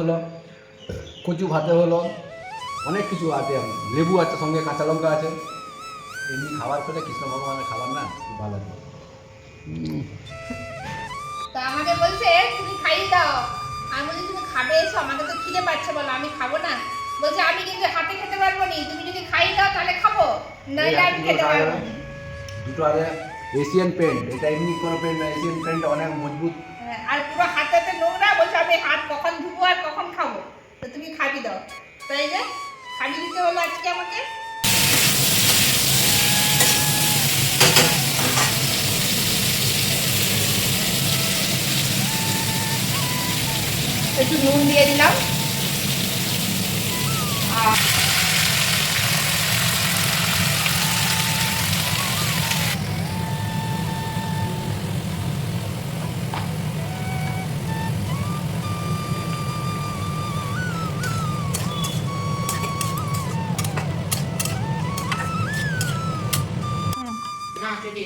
হলো, কচু ভাতে হলো, অনেক কিছু আছে, লেবু আছে, সঙ্গে কাঁচা লঙ্কা আছে। এমনি খাবার পেলে কৃষ্ণ ভগবানের খাবার না, খুব ভালো লাগে। তা আমাকে বলছে তুমি খাইয়ে দাও। আমি বলছি তুমি খাবে এসো, আমাকে তো খিদে পাচ্ছে, বলো আমি খাবো না। বলছে আমি কিন্তু হাতে খেতে পারবো না, তুমি যদি খাইয়ে দাও তাহলে খাবো, নাইলে আমি খেতে পারবো না। দুটো আছে এশিয়ান পেন্ট, এটা এমনি কোনো পেন্ট না, এশিয়ান পেন্ট অনেক মজবুত। আর পুরো হাতে নোংরা, বলছে আমি হাত কখন ধুবো আর কখন খাবো, তো তুমি খাবি দাও। তাই যে খাইয়ে দিতে হলো আজকে আমাকে। একটু নুন দিয়ে দিলাম। না রেডি।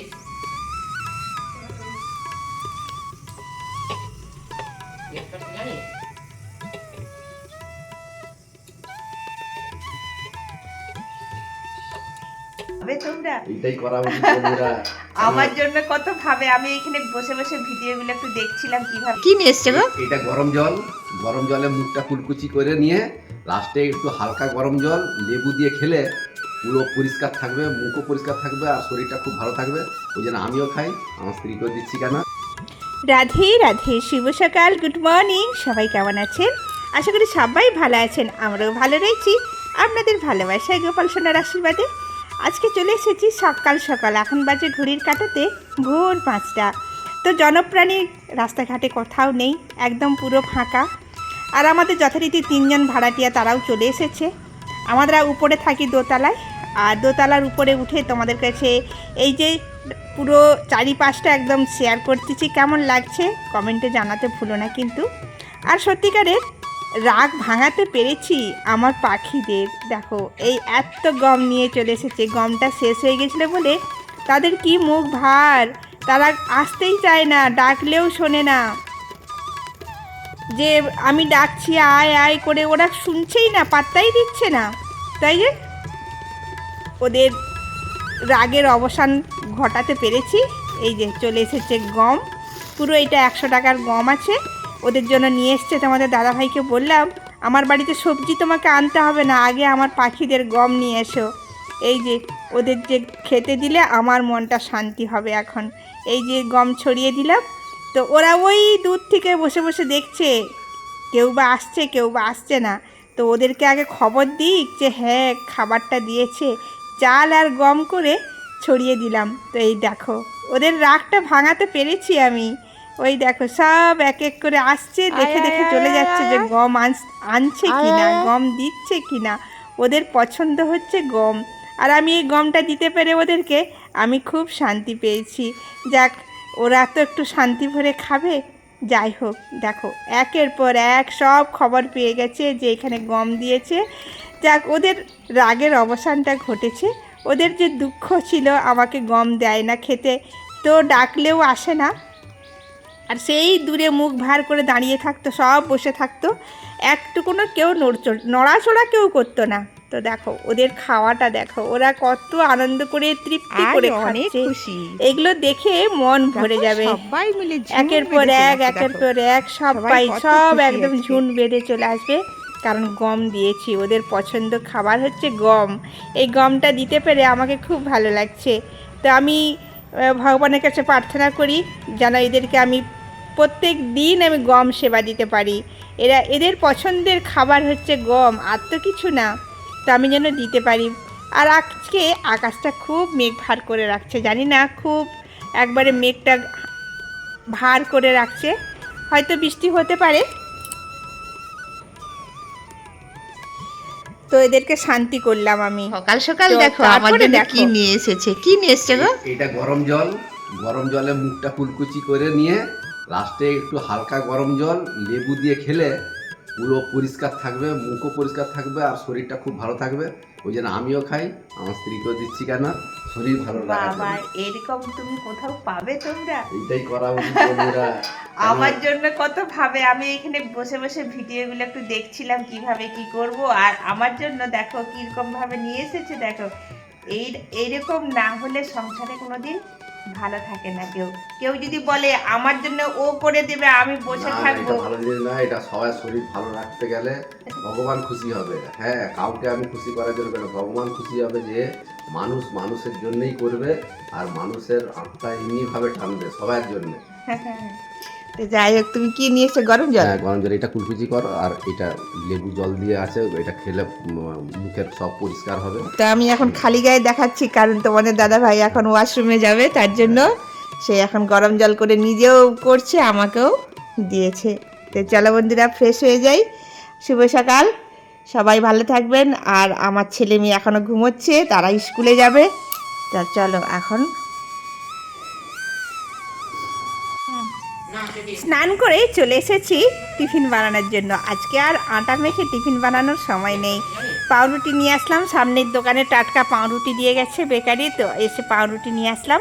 তোমরা এটাই করা উচিত বন্ধুরা। আমার জন্য কত ভাবে, আমি এখানে বসে বসে ভিডিওগুলো একটু দেখছিলাম কিভাবে। কি নিয়ে এসছে গো? এটা গরম জল, গরম জলে মুখটা কুলকুচি করে নিয়ে লাস্টে একটু হালকা গরম জল লেবু দিয়ে খেলে পুরো পরিষ্কার থাকবে, মুখও পরিষ্কার থাকবে আর শরীরটা খুব ভালো থাকবে। ওই জন্য আমিও খাই, আমার স্ত্রীকেও দিচ্ছি। কেন? রাধে রাধে, শুভ সকাল, গুড মর্নিং। সবাই কেমন আছেন? আশা করি সবাই ভালো আছেন, আমরাও ভালো রয়েছি আপনাদের ভালোবাসায়, গোপাল সোনার আশীর্বাদে। আজকে চলে এসেছি সকাল সকাল, এখন বাজে ঘড়ির কাঁটাতে ভোর 5টা। তো জনপ্রাণী রাস্তাঘাটে কোথাও নেই, একদম পুরো ফাঁকা। আর আমাদের যথারীতি 3জন ভাড়াটিয়া, তারাও চলে এসেছে। আমরা উপরে থাকি দোতলায়, আর দোতলার উপরে উঠে তোমাদের কাছে এই যে পুরো চারিপাশটা একদম শেয়ার করতেছি। কেমন লাগছে কমেন্টে জানাতে ভুলো না কিন্তু। আর সত্যিকারের রাগ ভাঙাতে পেরেছি আমার পাখিদের। দেখো এই এত গম নিয়ে চলে এসেছে, গমটা শেষ হয়ে গেছিলো বলে তাদের কি মুখ ভার, তারা আসতেই চায় না, ডাকলেও শোনে না। যে আমি ডাকছি আয় আয় করে, ওরা শুনছেই না, পাত্তাই দিচ্ছে না। তাই যে ওদের রাগের অবসান ঘটাতে পেরেছি। এই যে চলে এসেছে গম, পুরো এটা 100 টাকার গম আছে, ওদের জন্য নিয়ে এসছে। তোমাদের দাদাভাইকে বললাম আমার বাড়িতে সবজি তোমাকে আনতে হবে না, আগে আমার পাখিদের গম নিয়ে এসো। এই যে ওদের যে খেতে দিলে আমার মনটা শান্তি হবে এখন। এই যে গম ছড়িয়ে দিলাম, তো ওরা ওই দূর থেকে বসে বসে দেখছে কেউ বা আসছে কেউ বা আসছে না। তো ওদেরকে আগে খবর দিক যে হ্যাঁ খাবারটা দিয়েছে, চাল আর গম করে ছড়িয়ে দিলাম। তো এই দেখো ওদের রাগটা ভাঙাতে পেরেছি আমি। ওই দেখো সব এক এক করে আসছে, দেখে দেখে চলে যাচ্ছে যে গম আনছে কিনা, গম দিচ্ছে কিনা, ওদের পছন্দ হচ্ছে গম। আর আমি এই গমটা দিতে পেরে ওদেরকে আমি খুব শান্তি পেয়েছি। যাক, ওরা তো একটু শান্তি ভরে খাবে। যাই হোক, দেখো একের পর এক সব খবর পেয়ে গেছে যে এখানে গম দিয়েছে। যাক, ওদের রাগের অবসানটা ঘটেছে। ওদের যে দুঃখ ছিল আমাকে গম দেয় না খেতে, তো ডাকলেও আসে না, আর সেই দূরে মুখ ভার করে দাঁড়িয়ে থাকতো, সব বসে থাকতো, একটুকুনো কেউ নড়াচড়া কেউ করতো না। তো দেখো ওদের খাওয়াটা দেখো, ওরা কত আনন্দ করে তৃপ্তি করে খাচ্ছে। এগুলো দেখে মন ভরে যাবে। সবাই মিলে একের পর এক সবাই সব একদম ঝুঁড বেঁধে চলে আসবে, কারণ গম দিয়েছি। ওদের পছন্দ খাবার হচ্ছে গম। এই গমটা দিতে পেরে আমাকে খুব ভালো লাগছে। তো আমি ভগবানের কাছে প্রার্থনা করি যেন এদেরকে আমি প্রত্যেক দিন আমি গম সেবা দিতে পারি। এদের পছন্দের খাবার হচ্ছে গম, আর তো কিছু না। তো আমি যেন দিতে পারি। আর আজকে আকাশটা খুব মেঘ ভার করে রাখছে, জানি না, খুব একবারে মেঘটা ভার করে রাখছে, হয়তো বৃষ্টি হতে পারে। তো এদেরকে শান্তি করলাম আমি সকাল সকাল। তো দেখো আমার তারপরে জন্য দেখো কি নিয়ে এসেছে, কি নিয়ে এসছে গো? এটা গরম জল, গরম জলে মুখটা কুলকুচি করে নিয়ে লাস্টে একটু হালকা গরম জল লেবু দিয়ে খেলে পুরো পরিষ্কার থাকবে, মুখও পরিষ্কার থাকবে আর শরীরটা খুব ভালো থাকবে। ওই জন্য আমিও খাই, আমার স্ত্রীকেও দিচ্ছি। কেন? শরীর ভালো রাখার বাবা জন্য। এরকম তুমি কোথাও পাবে তোমরা? এইটাই করা উচিত বন্ধুরা। আমার জন্য কত ভাবে, আমি এখানে বসে বসে ভিডিওগুলো একটু দেখছিলাম কিভাবে কি করব, আর আমার জন্য দেখো কিরকম ভাবে নিয়ে এসেছে। দেখো এইরকম না হলে সংসারে কোনোদিন ভালো থাকে না। কেউ কেউ যদি বলে আমার জন্য ও করে দেবে, আমি বসে না, থাকবো, এটা ভালো জিনিস না। এটা সবাই শরীর ভালো রাখতে গেলে ভগবান খুশি হবে। হ্যাঁ, কাউকে আমি খুশি করার জন্য কেন, ভগবান খুশি হবে যে মানুষ মানুষের জন্যই করবে, আর মানুষের আত্মা এমনিভাবে টানবে সবার জন্য। তো যাই হোক, তুমি কি নিয়ে এসছো? গরম জল? হ্যাঁ, গরম জল। এটা কুলকুচি কর, আর এটা লেবু জল দিয়ে আছে, এটা খেলে মুখের সব পরিষ্কার হবে। তো আমি এখন খালি গায়ে দেখাচ্ছি, কারণ তোমাদের দাদা ভাই এখন ওয়াশরুমে যাবে, তার জন্য সে এখন গরম জল করে নিজেও করছে, আমাকেও দিয়েছে। তো চলো বন্ধুরা, ফ্রেশ হয়ে যাই। শুভ সকাল, সবাই ভালো থাকবেন। আর আমার ছেলে মেয়ে এখনও ঘুমোচ্ছে, তারা স্কুলে যাবে। তা চলো এখন স্নান করে চলে এসেছি টিফিন বানানোর জন্য। আজকে আর আটা মেখে টিফিন বানানোর সময় নেই। পাউরুটি নিয়ে আসলাম, সামনের দোকানে টাটকা পাউরুটি দিয়ে গেছে বেকারি, তো এসে পাউরুটি নিয়ে আসলাম।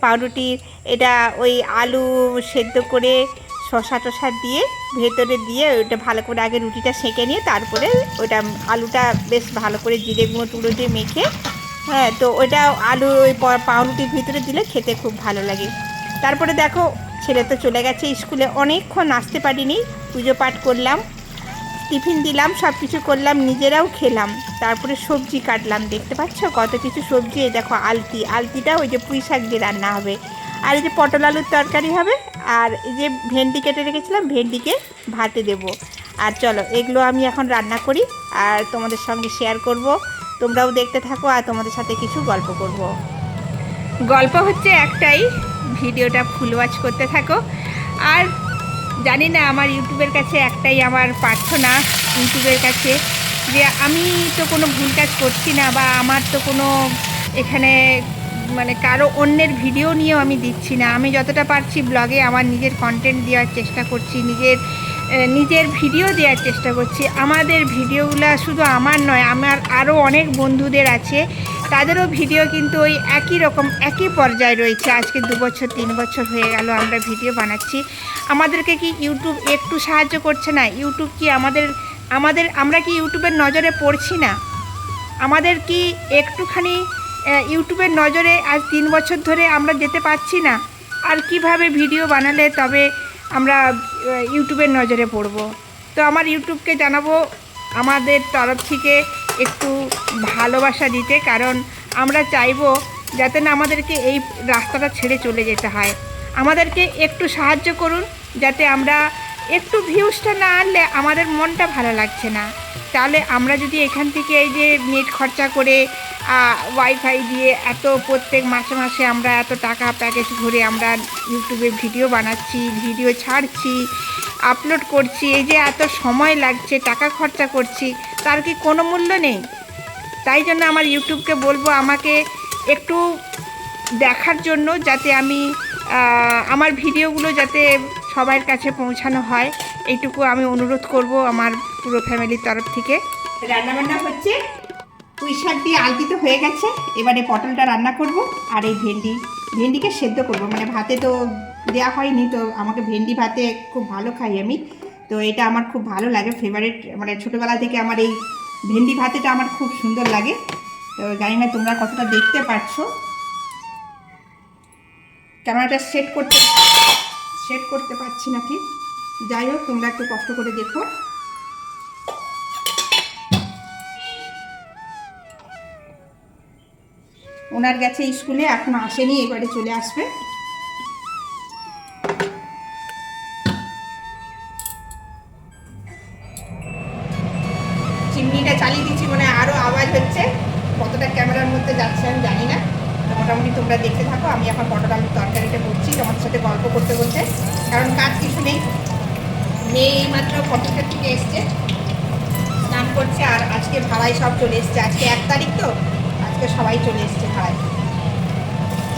পাউরুটি এটা ওই আলু সেদ্ধ করে শসা টসা দিয়ে ভেতরে দিয়ে ওইটা ভালো করে আগে রুটিটা সেঁকে নিয়ে তারপরে ওইটা আলুটা বেশ ভালো করে জিরে গুঁড়ো টুড়ো দিয়ে মেখে, হ্যাঁ, তো ওইটা আলু ওই পাউরুটির ভিতরে দিলে খেতে খুব ভালো লাগে। তারপরে দেখো ছেলে তো চলে গেছে স্কুলে, অনেকক্ষণ আসতে পারিনি। পুজো পাঠ করলাম, টিফিন দিলাম, সব কিছু করলাম, নিজেরাও খেলাম। তারপরে সবজি কাটলাম, দেখতে পাচ্ছ কত কিছু সবজি। এই দেখো আলতিটা ওই যে পুঁই শাক দিয়ে রান্না হবে, আর এই যে পটল আলুর তরকারি হবে, আর এই যে ভেন্ডি কেটে রেখেছিলাম, ভেন্ডিকে ভাতে দেব। আর চলো এগুলো আমি এখন রান্না করি আর তোমাদের সঙ্গে শেয়ার করব। তোমরাও দেখতে থাকো আর তোমাদের সাথে কিছু গল্প করব। গল্প হচ্ছে একটাই, ভিডিওটা ফুল ওয়াচ করতে থাকো। আর জানি না, আমার ইউটিউবের কাছে একটাই আমার প্রার্থনা, ইউটিউবের কাছে, যে আমি তো কোনো ভুল কাজ করছি না, বা আমার তো কোনো এখানে মানে কারো অন্যের ভিডিও নিয়েও আমি দিচ্ছি না। আমি যতটা পারছি ব্লগে আমার নিজের কন্টেন্ট দেওয়ার চেষ্টা করছি, নিজের ভিডিও দেওয়ার চেষ্টা করছি। আমাদের ভিডিওগুলো শুধু আমার নয়, আমার আরও অনেক বন্ধুদের আছে, তাদেরও ভিডিও কিন্তু ওই একই রকম একই পর্যায়ে রয়েছে। আজকে 2 বছর 3 বছর হয়ে গেল আমরা ভিডিও বানাচ্ছি। আমাদেরকে কি ইউটিউব একটু সাহায্য করছে না? ইউটিউব কি আমরা কি ইউটিউবের নজরে পড়ছি না? আমাদের কি একটুখানি ইউটিউবের নজরে আজ 3 বছর ধরে আমরা যেতে পারছি না? আর কিভাবে ভিডিও বানালে তবে আমরা ইউটিউবের নজরে পড়ব? তো আমার ইউটিউবকে জানাবো আমাদের তরফ থেকে একটু ভালোবাসা দিতে, কারণ আমরা চাইবো যাতে না আমাদেরকে এই রাস্তাটা ছেড়ে চলে যেতে হয়। আমাদেরকে একটু সাহায্য করুন, যাতে আমরা একটু ভিউজটা না আনলে আমাদের মনটা ভালো লাগছে না। তাহলে আমরা যদি এখান থেকে এই যে নেট খরচা করে ওয়াইফাই দিয়ে এত প্রত্যেক মাসে মাসে আমরা এত টাকা প্যাকেজ ভরে আমরা ইউটিউবে ভিডিও বানাচ্ছি, ভিডিও ছাড়ছি, আপলোড করছি, এই যে এত সময় লাগছে, টাকা খরচা করছি, তার কি কোনো মূল্য নেই? তাই জন্য আমার ইউটিউবকে বলবো আমাকে একটু দেখার জন্য, যাতে আমি আমার ভিডিওগুলো যাতে সবার কাছে পৌঁছানো হয়, এইটুকু আমি অনুরোধ করব আমার পুরো ফ্যামিলির তরফ থেকে। রান্নাবান্না হচ্ছে, পুঁই শাক দিয়ে আলতি তো হয়ে গেছে, এবারে পটলটা রান্না করব, আর এই ভেন্ডিকে সেদ্ধ করব। মানে ভাতে তো দেওয়া হয়নি, তো আমাকে ভেন্ডি ভাতে খুব ভালো খাই আমি, তো এটা আমার খুব ভালো লাগে, ফেভারিট। মানে ছোটোবেলা থেকে আমার এই ভেন্ডি ভাতেটা আমার খুব সুন্দর লাগে। তো জানি না তোমরা কতটা দেখতে পাচ্ছো, ক্যামেরাটা সেট করতে পারছি না ঠিক। যাই হোক, তোমরা একটু কষ্ট করে দেখো। ওনার গেছে স্কুলে, এখন আসেনি, এবারে চলে আসবে। চিমনিটা চালিয়ে দিচ্ছি, মানে আরও আওয়াজ হচ্ছে, কতটা ক্যামেরার মধ্যে যাচ্ছে আমি জানি না। মোটামুটি তোমরা দেখতে থাকো। আমি এখন পটল আলুর তরকারিটা করছি তোমার সাথে গল্প করতে করতে, কারণ কাজ কিছু নেই। মেয়ে এইমাত্র কম্পিউটার থেকে এসছে, স্নান করছে, আর আজকে ভাড়ায় সব চলে এসছে। আজকে 1 তারিখ তো, আজকে সবাই চলে এসছে ভাড়ায়।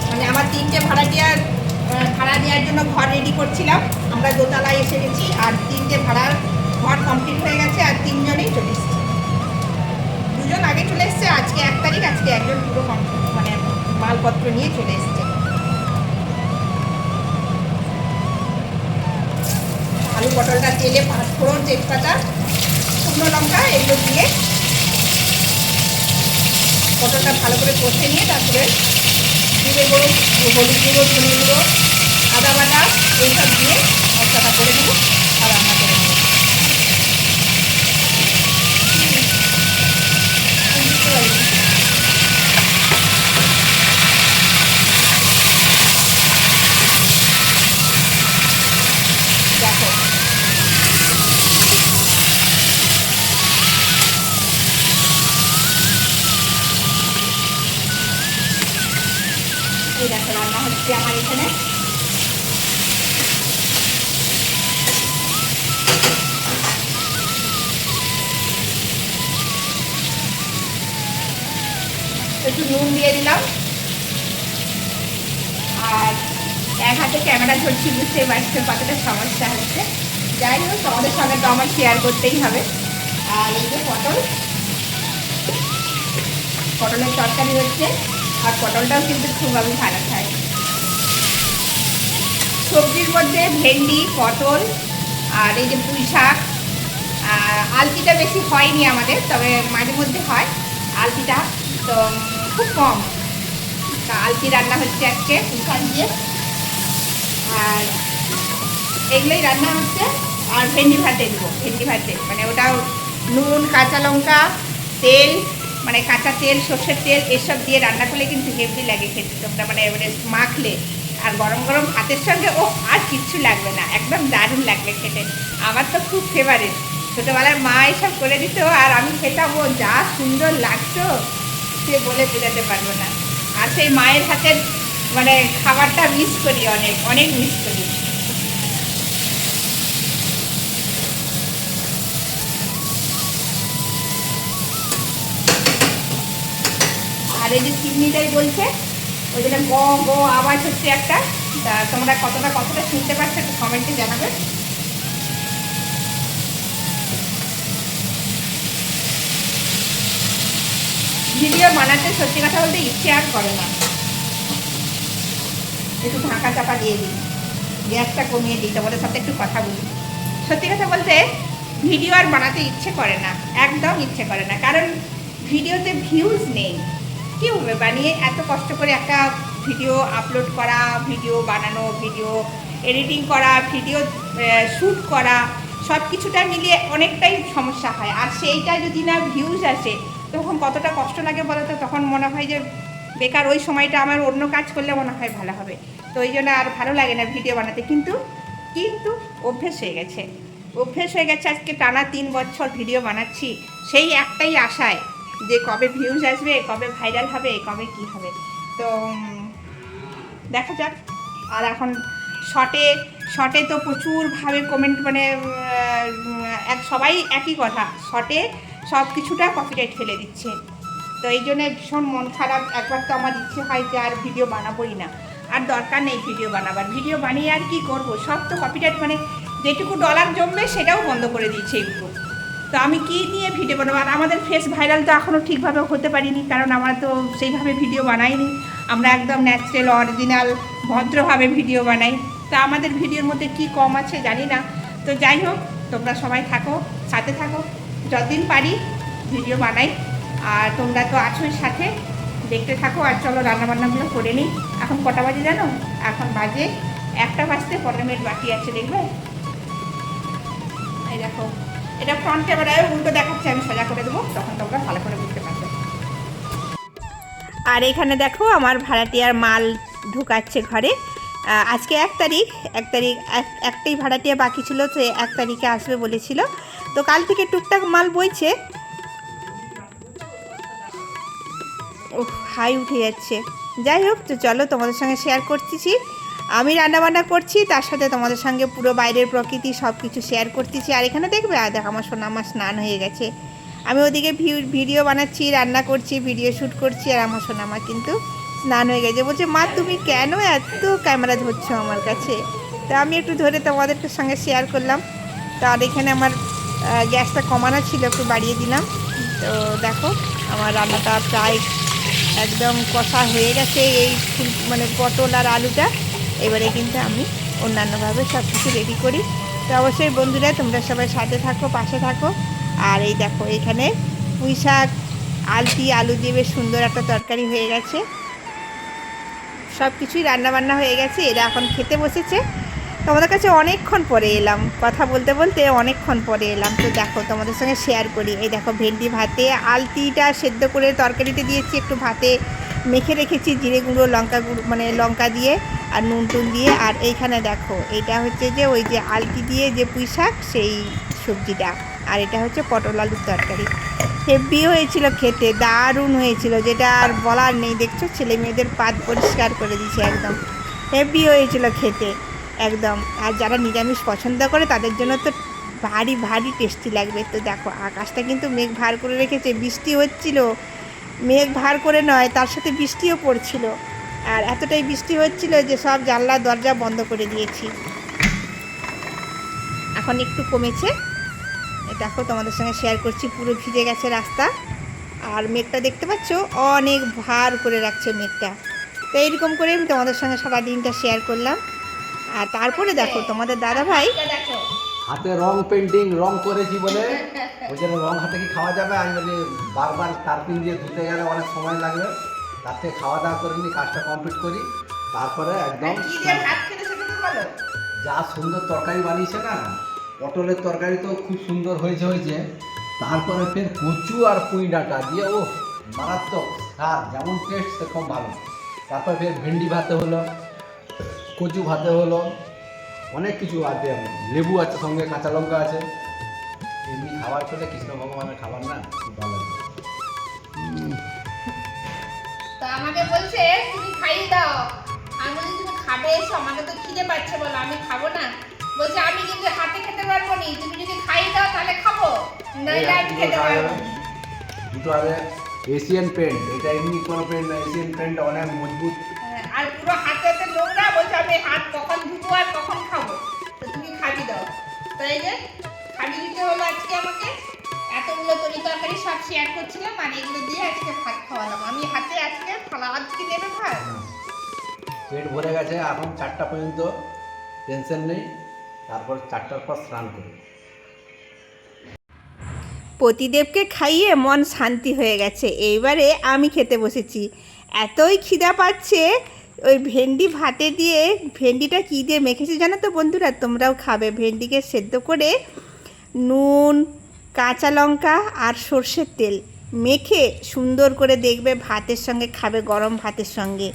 মানে আমার 3টে ভাড়া দেওয়ার জন্য ঘর রেডি করছিলাম, আমরা দোতলায় এসে গেছি, আর 3টে ভাড়ার ঘর কমপ্লিট হয়ে গেছে, আর 3 জনেই চলে এসছে। 2 জন আগে চলে এসছে, আজকে 1 তারিখ, আজকে একজন পুরো মানে মাল এগুলো দিয়ে পটলটা ভালো করে কষে নিয়ে তারপরে জিরে গুঁড়ো, হলুদ গুঁড়ো, ধনে গুঁড়ো, আদা বাটা এইসব দিয়ে মশলাটা করে দেবো আর রান্না করে নেবো। দেখো এই দেখো রান্না হচ্ছে আমার এখানে। একটু নুন দিয়ে দিলাম আর এক হাতে ক্যামেরা ধরছি, বুঝতেই পারছি কতটা সমস্যা হচ্ছে। যাই হোক তোমাদের সঙ্গে তো আমার শেয়ার করতেই হবে। আর এই যে পটলের তরকারি হচ্ছে, আর পটলটাও কিন্তু খুব আমি ভালো খাই। সবজির মধ্যে ভেন্ডি, পটল আর এই যে পুঁই শাক, আলতিটা বেশি হয়নি আমাদের, তবে মাঝে মধ্যে হয় আলতিটা, তো খুব কম। তা আলতি রান্না হচ্ছে আজকে পুঁই শাক দিয়ে, আর এগুলোই রান্না হচ্ছে। আর ভেন্ডি ভাতে দেবো, ভেন্ডি ভাতে মানে ওটাও নুন, কাঁচা লঙ্কা, তেল, মানে কাঁচা তেল, সর্ষের তেল এসব দিয়ে রান্না করলে কিন্তু হেভি লাগে খেতে। তোমরা মানে মাখলে আর গরম গরম ভাতের সঙ্গে ও আর কিচ্ছু লাগবে না, একদম দারুণ লাগবে খেতে। আমার তো খুব ফেভারিট, ছোটোবেলার মা এসব করে দিত আর আমি খেতাম, ও যা সুন্দর লাগতো সে বলে বোঝাতে পারবো না। আর সেই মায়ের হাতের মানে খাবারটা মিস করি, অনেক অনেক মিস করি। আর এই যে চিমনিটাই বলছে, ওই জন্য গ গ আওয়াজ হচ্ছে একটা। তা তোমরা কতটা শুনতে পাচ্ছ একটু কমেন্টে জানাবে। ভিডিও বানাতে সত্যি কথা বলতে ইচ্ছে আর করে না, একটু ঢাকা চাপা দিয়ে দিই, গ্যাসটা কমিয়ে দিই, তোমাদের সাথে একটু কথা বলি। সত্যি কথা বলতে ভিডিও আর বানাতে ইচ্ছে করে না, একদম ইচ্ছে করে না, কারণ ভিডিওতে ভিউজ নেই। কী হবে বানিয়ে, এত কষ্ট করে একটা ভিডিও আপলোড করা, ভিডিও বানানো, ভিডিও এডিটিং করা, ভিডিও শ্যুট করা, সব কিছুটা মিলিয়ে অনেকটাই সমস্যা হয়। আর সেইটা যদি না ভিউজ আসে তখন কতটা কষ্ট লাগে বলো তো। তখন মনে হয় যে বেকার, ওই সময়টা আমার অন্য কাজ করলে মনে হয় ভালো হবে। তো ওই জন্য আর ভালো লাগে না ভিডিও বানাতে। কিন্তু অভ্যেস হয়ে গেছে, আজকে টানা 3 বছর ভিডিও বানাচ্ছি সেই একটাই আশায় যে কবে ভিউজ আসবে, কবে ভাইরাল হবে, কবে কি হবে। তো দেখা যাক। আর এখন শর্টে তো প্রচুরভাবে কমেন্ট, মানে সবাই একই কথা, শর্টে সব কিছুটা কপিরাইট ফেলে দিচ্ছে। তো এই জন্য ভীষণ মন খারাপ। একবার তো আমার ইচ্ছে হয় যে আর ভিডিও বানাবোই না, আর দরকার নেই ভিডিও বানাবার, ভিডিও বানিয়ে আর কি করব, সব তো কপিরাইট, মানে যেটুকু ডলার জমবে সেটাও বন্ধ করে দিচ্ছে ইউটিউব। তো আমি কি নিয়ে ভিডিও বানাবো? আর আমাদের ফেস ভাইরাল তো এখনও ঠিকভাবে হতে পারিনি, কারণ আমরা তো সেইভাবে ভিডিও বানাইনি। আমরা একদম ন্যাচারাল, অরিজিনাল, ভদ্রভাবে ভিডিও বানাই। তো আমাদের ভিডিওর মধ্যে কি কম আছে জানি না। তো যাই হোক, তোমরা সবাই থাকো, সাথে থাকো, যতদিন পারি ভিডিও বানাই। আর তোমরা তো আছোই সাথে, দেখতে থাকো। আর চলো রান্নাবান্নাগুলো করে নিই। এখন কটা বাজে জানো? এখন বাজে 1টা বাজতে 15 মিনিট বাকি আছে, দেখবে? এই দেখো, এটা ফ্রন্ট ক্যামেরায় উল্টো দেখাচ্ছে, আমি সোজা করে দেবো, তখন তোমরা ভালো করে বুঝতে পারবে। আর এখানে দেখো আমার ভাড়াটিয়ার মাল ঢুকাচ্ছে ঘরে। আজকে 1 তারিখ, একটাই ভাড়াটিয়া বাকি ছিল, তো 1 তারিখে আসবে বলেছিল। তো কাল থেকে টুকটাক মাল বইছে। ও হাই উঠে যাচ্ছে। যাই হোক, তো চলো তোমাদের সঙ্গে শেয়ার করতেছি। আমি রান্নাবান্না করছি, তার সাথে তোমাদের সঙ্গে পুরো বাইরের প্রকৃতি সব কিছু শেয়ার করতেছি। আর এখানে দেখবে, দেখ আমার সোনা আমার স্নান হয়ে গেছে। আমি ওদিকে ভিডিও বানাচ্ছি, রান্না করছি, ভিডিও শ্যুট করছি, আর আমার সোনা আমার কিন্তু স্নান হয়ে গেছে। বলছে, মা তুমি কেন এত ক্যামেরা ধরছো আমার কাছে? তো আমি একটু ধরে তোমাদের সঙ্গে শেয়ার করলাম। তো আর এখানে আমার গ্যাসটা কমানো ছিল, একটু বাড়িয়ে দিলাম। তো দেখো আমার রান্নাটা প্রায় একদম কষা হয়ে গেছে, এই মানে পটল আর আলুটা। এবারে কিন্তু আমি অন্যান্যভাবে সব কিছু রেডি করি। তো অবশ্যই বন্ধুরা তোমরা সবাই সাথে থাকো, পাশে থাকো। আর এই দেখো এখানে পুঁই শাক আলতি আলু দিয়ে বেশ সুন্দর একটা তরকারি হয়ে গেছে। সব কিছুই রান্নাবান্না হয়ে গেছে, এরা এখন খেতে বসেছে। তোমাদের কাছে অনেকক্ষণ পরে এলাম, কথা বলতে বলতে অনেকক্ষণ পরে এলাম। তো দেখো তোমাদের সঙ্গে শেয়ার করি। এই দেখো ভেন্ডি ভাতে আলতিটা সেদ্ধ করে তরকারিতে দিয়েছি, একটু ভাতে মেখে রেখেছি জিরে গুঁড়ো লঙ্কা গুঁড়ো মানে লঙ্কা দিয়ে আর নুন টুন দিয়ে। আর এইখানে দেখো এটা হচ্ছে যে ওই যে আলতি দিয়ে যে পুঁই শাক সেই সবজিটা, আর এটা হচ্ছে পটল আলুর তরকারি। হেভি হয়েছিল খেতে, দারুণ হয়েছিল, যেটা আর বলার নেই। দেখছো ছেলে মেয়েদের পাত পরিষ্কার করে দিয়েছে একদম, হেভি হয়েছিল খেতে একদম। আর যারা নিরামিষ পছন্দ করে তাদের জন্য তো ভারী ভারী টেস্টি লাগবে। তো দেখো আকাশটা কিন্তু মেঘ ভার করে রেখেছে, বৃষ্টি হচ্ছিল, মেঘ ভার করে নয় তার সাথে বৃষ্টিও পড়ছিল। আর এতটাই বৃষ্টি হচ্ছিল যে সব জানলা দরজা বন্ধ করে দিয়েছি। এখন একটু কমেছে। দেখো তোমাদের সঙ্গে শেয়ার করছি, পুরো ভিজে গেছে রাস্তা। আর মেঘটা দেখতে পাচ্ছ অনেক ভার করে রাখছে মেঘটা। তো এইরকম করে আমি তোমাদের সঙ্গে সারা দিনটা শেয়ার করলাম। আর তারপরে দেখো তোমাদের দাদা ভাই হাতে রং পেন্টিং রং করেছি বলে ওই জন্য রং হাতে কি খাওয়া যাবে, আমি বলি বারবার তারপিন দিয়ে ধুতে গেলে অনেক সময় লাগবে, তার থেকে খাওয়া দাওয়া করে নিই, কাজটা কমপ্লিট করি, তারপরে একদম যা সুন্দর তরকারি বানিয়েছে না, পটলের তরকারি তো খুব সুন্দর হয়েছে। তারপরে ফের কচু আর পুঁই ডাঁটা দিয়ে ও মারাত্মক স্বাদ, যেমন টেস্ট সেরকম ভালো। তারপর ফের ভেন্ডি ভাতে হলো, কচু ভাতে হলো, অনেক কিছু আছে, লেবু আছে, সঙ্গে কাঁচা লঙ্কা আছে। এমনি খাবার খেলে কৃষ্ণ ভগবানের খাবার না, খুব ভালো লাগে। তো আমাকে বলছে তুমি খাইয়ে দাও, আমি বলি তুমি খাবে এসো, আমাকে তো খিদে পাচ্ছে বলো, আমি খাবো না। বলছে আমি কিন্তু হাতে খেতে পারবো না, তুমি যদি খাইয়ে দাও তাহলে খাবো, নইলে আমি খেতে পারবো না। দুটো আছে এশিয়ান পেন্ট, এটা এমনি কোনো পেন্ট না, এশিয়ান পেন্ট অনেক মজবুত। আর পুরো হাতে নোংরা, বলছে আমি হাত কখন ধুবো আর কখন খাবো, তো তুমি খাবি দাও। তো এই যে খাবি দিতে হলো আজকে আমাকে, এতগুলো তরি তরকারি সব শেয়ার করছিলাম, আর এগুলো দিয়ে আজকে ভাত খাওয়ালাম। আমি হাতে আজকে থালা আজকে দেবে ভাত। পেট ভরে গেছে, এখন 4টা পর্যন্ত টেনশন নেই, তারপর 4টার পর স্নান করি। পতিদেবকে খাইয়ে মন শান্তি হয়ে গেছে। এইবারে আমি খেতে বসেছি। এতই খিদা পাচ্ছে, ওই ভেন্ডি ভাতে দিয়ে, ভেন্ডিটা কী দিয়ে মেখেছি জানো তো বন্ধুরা, তোমরাও খাবে। ভেন্ডিকে সেদ্ধ করে নুন কাঁচা লঙ্কা আর সর্ষের তেল মেখে সুন্দর করে দেখবে ভাতের সঙ্গে খাবে, গরম ভাতের সঙ্গে।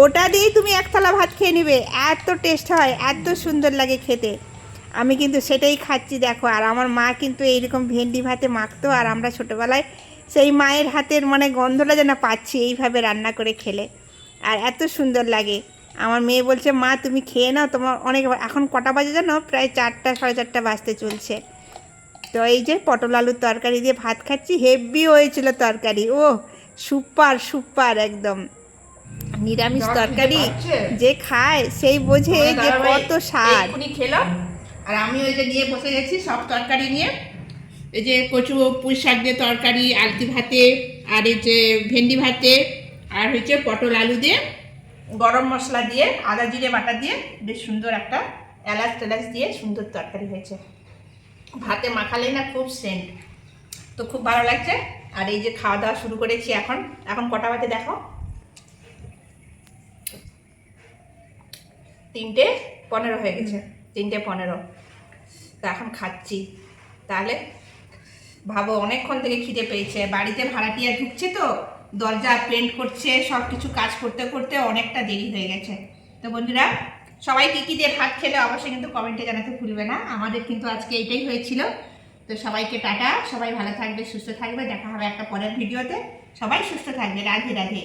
ওটা দিয়েই তুমি এক থালা ভাত খেয়ে নেবে, এত টেস্ট হয়, এত সুন্দর লাগে খেতে। আমি কিন্তু সেটাই খাচ্ছি দেখো। আর আমার মা কিন্তু এইরকম ভেন্ডি ভাতে মাখতো, আর আমরা ছোটোবেলায় সেই মায়ের হাতের মানে গন্ধটা যেন পাচ্ছি এইভাবে রান্না করে খেলে, আর এত সুন্দর লাগে। আমার মেয়ে বলছে মা তুমি খেয়ে নাও, তোমার অনেক, এখন কটা বাজে জানো, প্রায় 4টা 4:30 বাজতে চলছে। তো এই যে পটল আলুর তরকারি দিয়ে ভাত খাচ্ছি, হেভি হয়েছিল তরকারি, ও সুপার সুপার একদম। নিরামিষ তরকারি যে খায় সেই বোঝে যে কত স্বাদ। খেলো, আর আমি ওই যে নিয়ে বসে গেছি সব তরকারি নিয়ে। এই যে কচু পুঁই শাক দিয়ে তরকারি, আলতি ভাতে, আর এই যে ভেন্ডি ভাতে, আর হচ্ছে পটল আলু দিয়ে গরম মশলা দিয়ে আদা জিরে বাটা দিয়ে বেশ সুন্দর একটা এলাচ টেলাচ দিয়ে সুন্দর তরকারি হয়েছে। ভাতে মাখালেই না খুব সেন্ট, তো খুব ভালো লাগছে। আর এই যে খাওয়া দাওয়া শুরু করেছি এখন। এখন কটা বাজে দেখো, 3:15 হয়ে গেছে, 3:15। তো এখন খাচ্ছি। তাহলে ভাবো অনেকক্ষণ থেকে খিদে পেয়েছে, বাড়িতে ভাড়াটিয়া ঢুকছে তো, দরজা পেন্ট করছে, সব কিছু কাজ করতে করতে অনেকটা দেরি হয়ে গেছে। তো বন্ধুরা সবাই কী কী দিয়ে ভাত খেলে অবশ্যই কিন্তু কমেন্টে জানাতে ভুলবে না। আমাদের কিন্তু আজকে এইটাই হয়েছিল। তো সবাইকে টাটা, সবাই ভালো থাকবে, সুস্থ থাকবে, দেখা হবে একটা পরের ভিডিওতে। সবাই সুস্থ থাকবে, রাধে রাধে।